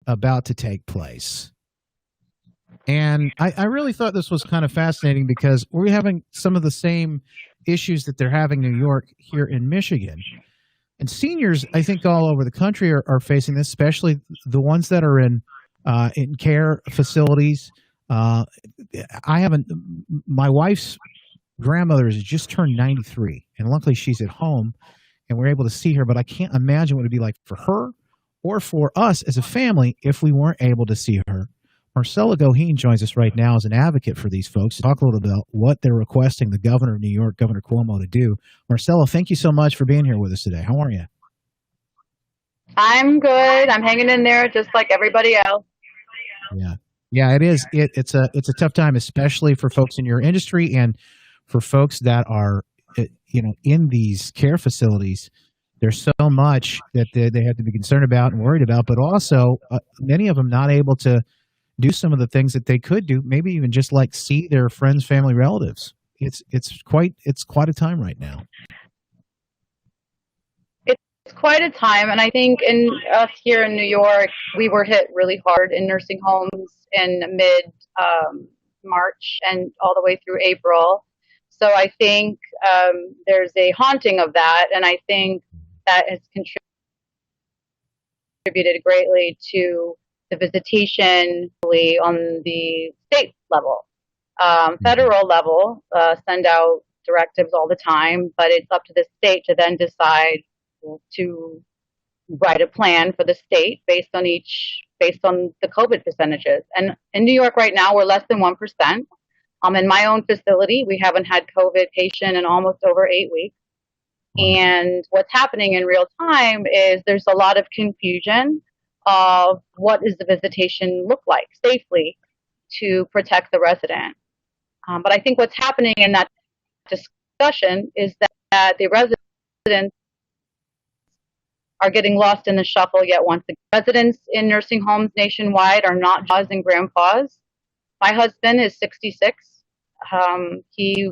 about to take place. And I really thought this was kind of fascinating because we're having some of the same issues that they're having in New York here in Michigan. And seniors, I think, all over the country are facing this, especially the ones that are in care facilities. I haven't. My wife's grandmother has just turned 93, and luckily she's at home, and we're able to see her. But I can't imagine what it'd be like for her or for us as a family if we weren't able to see her. Marcella Goheen joins us right now as an advocate for these folks to talk a little bit about what they're requesting the governor of New York, Governor Cuomo, to do. Marcella, thank you so much for being here with us today. How are you? I'm good. I'm hanging in there just like everybody else. Yeah, it is. It's a tough time, especially for folks in your industry and for folks that are, in these care facilities. There's so much that they have to be concerned about and worried about, but also many of them not able to do some of the things that they could do, maybe even just like see their friends, family, relatives. It's quite a time right now. It's quite a time, and I think in us here in New York, we were hit really hard in nursing homes in mid March and all the way through April. So I think there's a haunting of that, and I think that has contributed greatly to the visitation on the state level. Federal level send out directives all the time, but it's up to the state to then decide to write a plan for the state based on the COVID percentages. And in New York right now, we're less than 1%. In my own facility, we haven't had COVID patient in almost over 8 weeks. And what's happening in real time is there's a lot of confusion of what does the visitation look like safely to protect the resident. But I think what's happening in that discussion is that the residents are getting lost in the shuffle yet once again. Residents in nursing homes nationwide are not jaws and grandpas. My husband is 66. He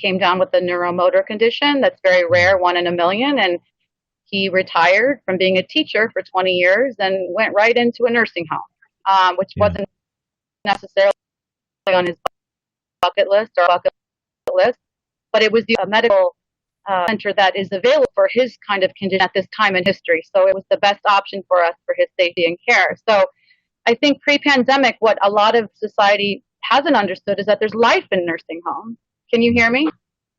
came down with a neuromotor condition that's very rare, 1 in a million, and he retired from being a teacher for 20 years and went right into a nursing home, which wasn't necessarily on his bucket list, but it was the medical center that is available for his kind of condition at this time in history. So it was the best option for us for his safety and care. So I think pre-pandemic, what a lot of society hasn't understood is that there's life in nursing homes. Can you hear me?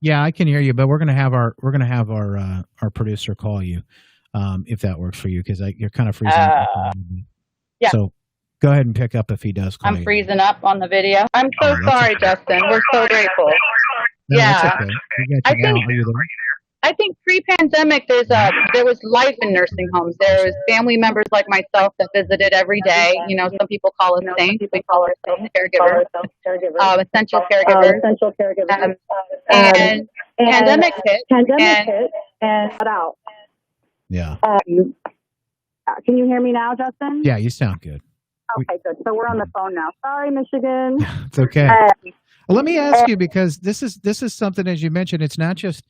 Yeah, I can hear you, but we're gonna have our producer call you, if that works for you, because you're kind of freezing up. Yeah. So go ahead and pick up if he does call I'm freezing up on the video. I'm so sorry, okay. Justin. We're so grateful. No, that's okay. I think pre-pandemic there was life in nursing homes. There was family members like myself that visited every day. You know, some people call us saints. We call ourselves caregivers, essential caregivers. And pandemic hit and got out. Yeah. Can you hear me now, Justin? Yeah, you sound good. Okay, good. So we're on the phone now. Sorry, Michigan. It's okay. Well, let me ask you, because this is something, as you mentioned, it's not just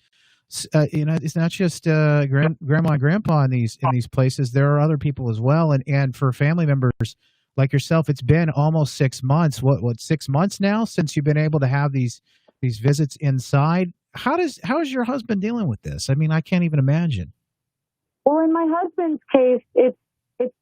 it's not just grandma and grandpa in these places. There are other people as well, and for family members like yourself, it's been almost 6 months. What 6 months now since you've been able to have these visits inside? How is your husband dealing with this? I mean, I can't even imagine. Well, in my husband's case, it's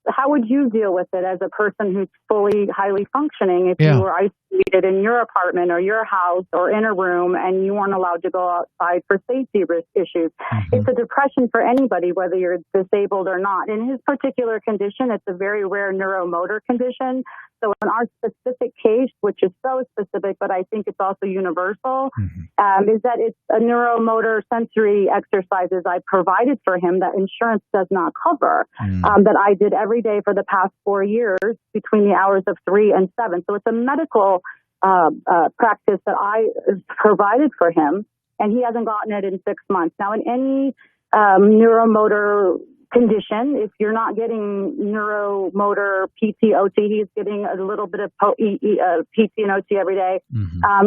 how would you deal with it as a person who's fully highly functioning if you were isolated in your apartment or your house or in a room and you weren't allowed to go outside for safety risk issues? Mm-hmm. It's a depression for anybody, whether you're disabled or not. In his particular condition, it's a very rare neuromotor condition. So in our specific case, which is so specific, but I think it's also universal, is that it's a neuromotor sensory exercises I provided for him that insurance does not cover, that I did every day for the past 4 years between the hours of 3 and 7. So it's a medical practice that I provided for him, and he hasn't gotten it in 6 months. Now, in any neuromotor condition, if you're not getting neuromotor PT/OT, he's getting a little bit of PT and OT every day,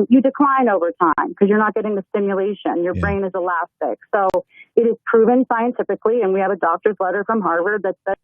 you decline over time because you're not getting the stimulation. Your brain is elastic. So it is proven scientifically, and we have a doctor's letter from Harvard that says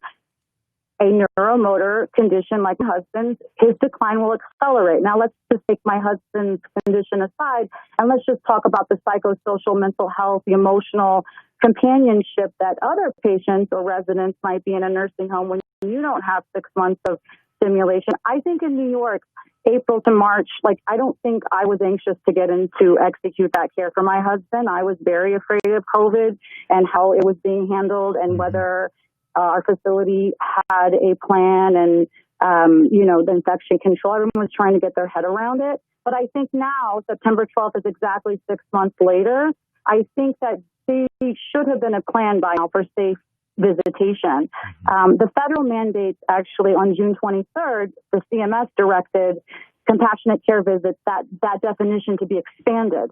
a neuromotor condition like my husband's, his decline will accelerate. Now, let's just take my husband's condition aside, and let's just talk about the psychosocial, mental health, the emotional companionship that other patients or residents might be in a nursing home when you don't have 6 months of stimulation. I think in New York, April to March, I don't think I was anxious to get in to execute that care for my husband. I was very afraid of COVID and how it was being handled and whether our facility had a plan and, the infection control. Everyone was trying to get their head around it. But I think now, September 12th is exactly 6 months later. I think that there should have been a plan by now for safe visitation. The federal mandates actually on June 23rd, the CMS directed compassionate care visits, that definition to be expanded.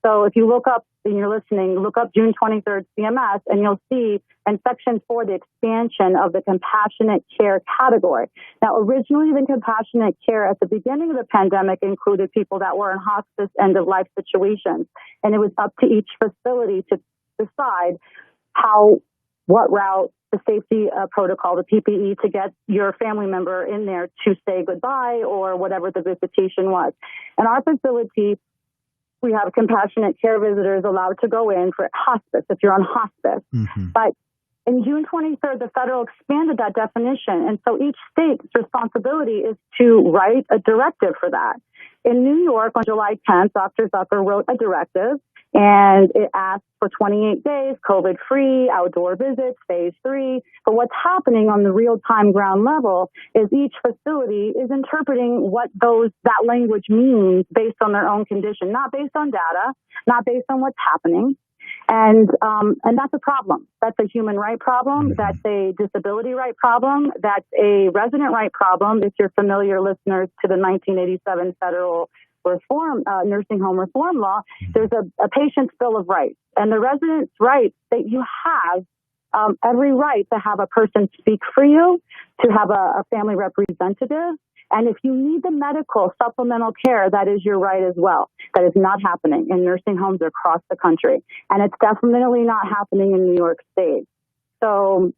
So if you look up, and you're listening, look up June 23rd CMS, and you'll see in Section 4 the expansion of the compassionate care category. Now, originally, the compassionate care at the beginning of the pandemic included people that were in hospice end-of-life situations, and it was up to each facility to decide what route, the safety protocol, the PPE to get your family member in there to say goodbye or whatever the visitation was. In our facility, we have compassionate care visitors allowed to go in for hospice if you're on hospice. But in June 23rd, the federal expanded that definition. And so each state's responsibility is to write a directive for that. In New York, on July 10th, Dr. Zucker wrote a directive, and it asked for 28 days, COVID-free, outdoor visits, phase 3. But what's happening on the real-time ground level is each facility is interpreting what that language means based on their own condition, not based on data, not based on what's happening. And that's a problem. That's a human right problem. That's a disability right problem. That's a resident right problem. If you're familiar, listeners, to the 1987 federal nursing home reform law, there's a patient's bill of rights, and the resident's rights that you have every right to have a person speak for you, to have a family representative. And if you need the medical supplemental care, that is your right as well. That is not happening in nursing homes across the country. And it's definitely not happening in New York State. So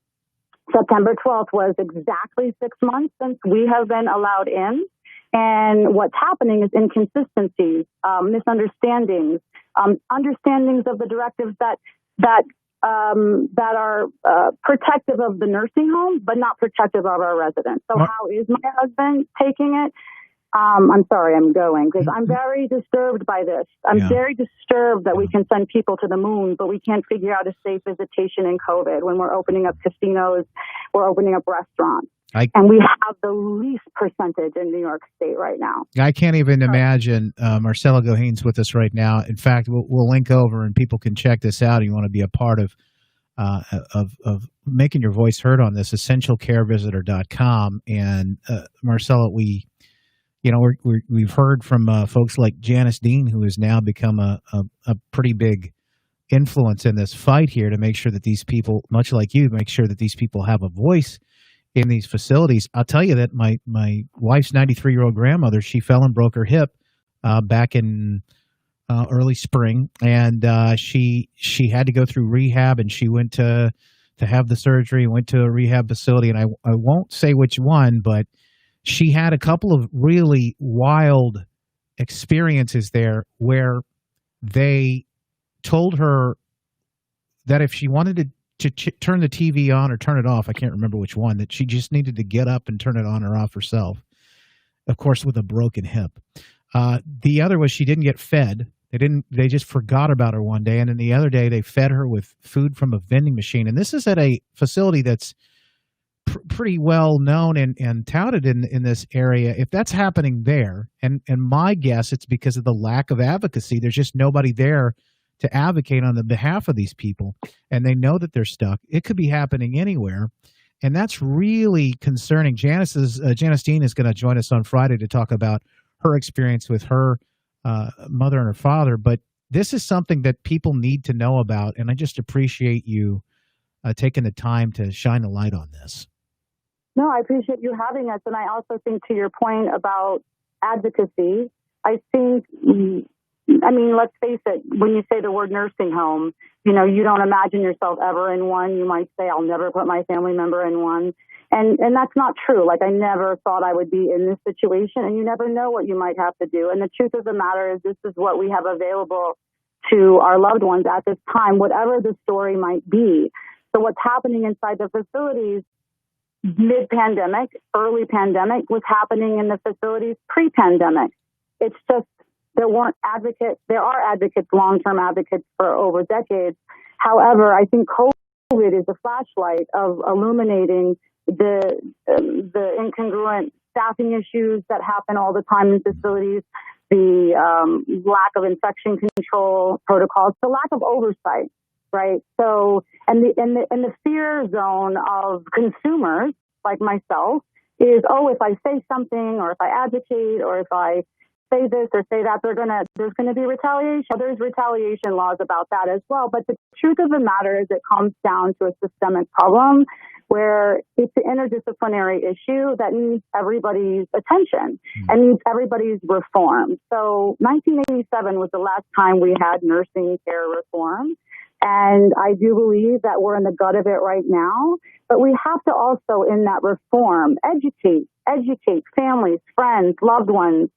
September 12th was exactly 6 months since we have been allowed in. And what's happening is inconsistencies, misunderstandings, understandings of the directives that are protective of the nursing home, but not protective of our residents. So how is my husband taking it? I'm sorry, I'm going because I'm very disturbed by this. I'm very disturbed that we can send people to the moon, but we can't figure out a safe visitation in COVID when we're opening up casinos, we're opening up restaurants. And we have the least percentage in New York State right now. I can't even imagine. Marcella Goheen's with us right now. In fact, we'll link over and people can check this out. You want to be a part of making your voice heard on this, essentialcarevisitor.com. And Marcella, we've heard from folks like Janice Dean, who has now become a pretty big influence in this fight here to make sure that these people, much like you, make sure that these people have a voice in these facilities. I'll tell you that my wife's 93-year-old grandmother, she fell and broke her hip back in early spring, and she had to go through rehab, and she went to have the surgery and went to a rehab facility, and I won't say which one, but she had a couple of really wild experiences there where they told her that if she wanted to turn the TV on or turn it off, I can't remember which one, that she just needed to get up and turn it on or off herself, of course, with a broken hip. The other was she didn't get fed. They just forgot about her one day. And then the other day they fed her with food from a vending machine. And this is at a facility that's pretty well known and touted in this area. If that's happening there, and my guess, it's because of the lack of advocacy. There's just nobody there to advocate on the behalf of these people, and they know that they're stuck. It could be happening anywhere, and that's really concerning. Janice Dean is going to join us on Friday to talk about her experience with her mother and her father, but this is something that people need to know about, and I just appreciate you taking the time to shine a light on this. No, I appreciate you having us, and I also think to your point about advocacy, I think let's face it, when you say the word nursing home, you don't imagine yourself ever in one. You might say, I'll never put my family member in one. And that's not true. Like, I never thought I would be in this situation, and you never know what you might have to do. And the truth of the matter is, this is what we have available to our loved ones at this time, whatever the story might be. So what's happening inside the facilities mid-pandemic, early pandemic, was happening in the facilities pre-pandemic. It's just there are advocates, long-term advocates for over decades. However, I think COVID is a flashlight of illuminating the incongruent staffing issues that happen all the time in facilities, the lack of infection control protocols, the lack of oversight, right? So, and the fear zone of consumers like myself is, oh, if I say something, or if I advocate, or if I say this or say that, there's gonna be retaliation. There's retaliation laws about that as well. But the truth of the matter is, it comes down to a systemic problem where it's an interdisciplinary issue that needs everybody's attention and needs everybody's reform. So 1987 was the last time we had nursing care reform. And I do believe that we're in the gut of it right now. But we have to also, in that reform, educate families, friends, loved ones.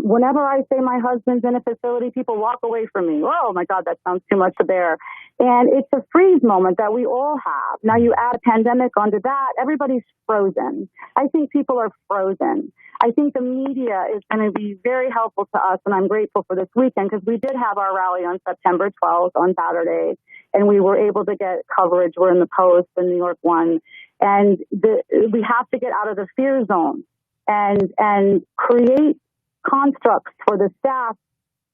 Whenever I say my husband's in a facility, people walk away from me. Oh my God, that sounds too much to bear. And it's a freeze moment that we all have. Now you add a pandemic onto that, everybody's frozen. I think people are frozen. I think the media is going to be very helpful to us, and I'm grateful for this weekend, because we did have our rally on September 12th on Saturday, and we were able to get coverage. We're in the Post and New York One. And we have to get out of the fear zone and create constructs for the staff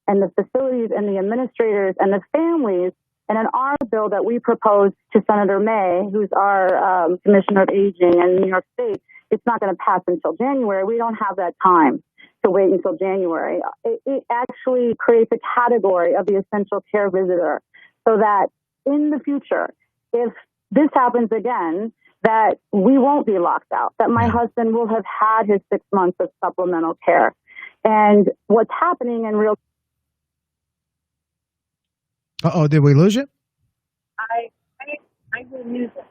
and the facilities and the administrators and the families. And in our bill that we proposed to Senator May, who's our Commissioner of Aging in New York State, it's not going to pass until January. We don't have that time to wait until January. It actually creates a category of the essential care visitor, so that in the future, if this happens again, that we won't be locked out, that my husband will have had his 6 months of supplemental care. And what's happening in real... Uh-oh, did we lose you? I will use it.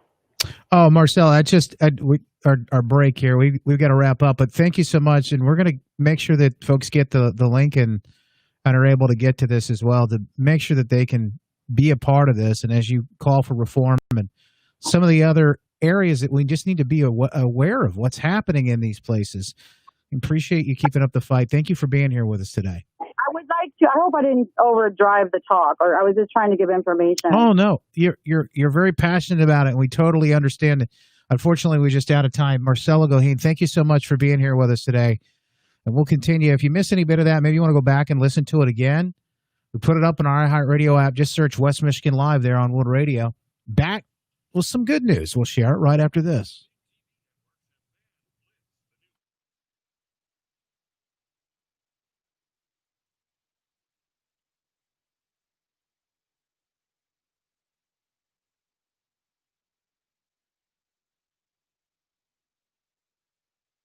Oh, Marcel, our break here. We've got to wrap up, but thank you so much. And we're going to make sure that folks get the link and are able to get to this as well, to make sure that they can be a part of this. And as you call for reform and some of the other areas that we just need to be aware of what's happening in these places. Appreciate you keeping up the fight. Thank you for being here with us today. I hope I didn't overdrive the talk, or I was just trying to give information. Oh no, you're very passionate about it, and we totally understand it. Unfortunately, we're just out of time. Marcella Goheen, thank you so much for being here with us today, and we'll continue. If you miss any bit of that, maybe you want to go back and listen to it again. We put it up in our iHeartRadio app. Just search West Michigan Live there on Wood Radio. Back with some good news. We'll share it right after this.